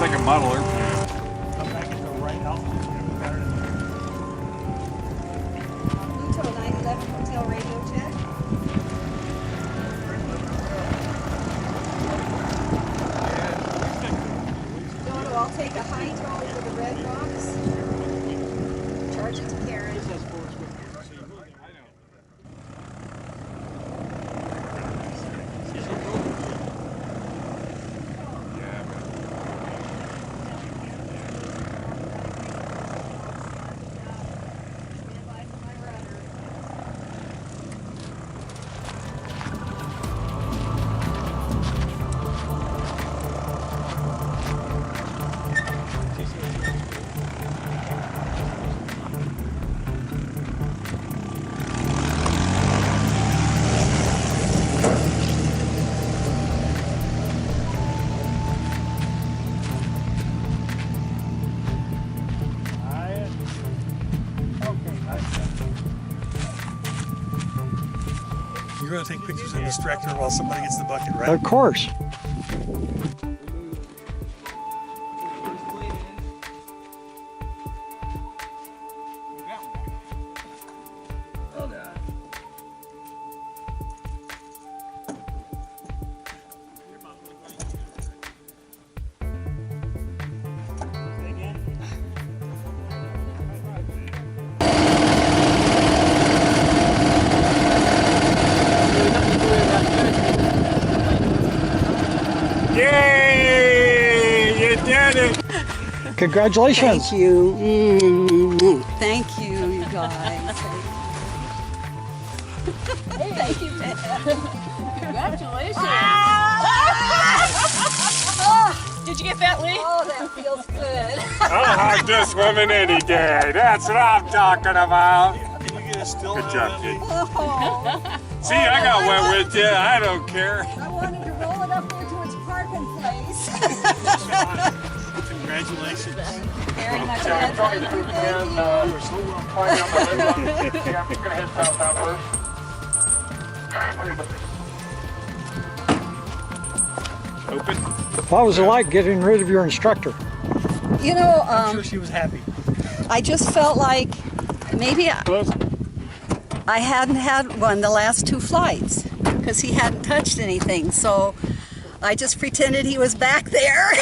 It's like a model airplane. Come back at the right altitude. Pluto 911 Hotel radio check. Dono, I'll take a high tall over the red rocks. Charge it to Karen. You're going to take pictures of this tractor while somebody gets the bucket, right? Of course. Yay! You did it! Congratulations. Thank you. Thank you, you guys. Thank you, Dad. Congratulations. Did you get that, Lee? Oh, that feels good. I'll hug this woman any day. That's what I'm talking about. Can you get a still? Good job, kid. Oh, See, I got wet with you. I don't care. I wanted to roll it up there to its parking place. Congratulations. Very much. Dad. Thank you. We're so well planned out. I'm gonna head south out first. Open. What was it like getting rid of your instructor? You know, I'm sure she was happy. I just felt like maybe Close. I hadn't had one the last 2 flights because he hadn't touched anything. So I just pretended he was back there.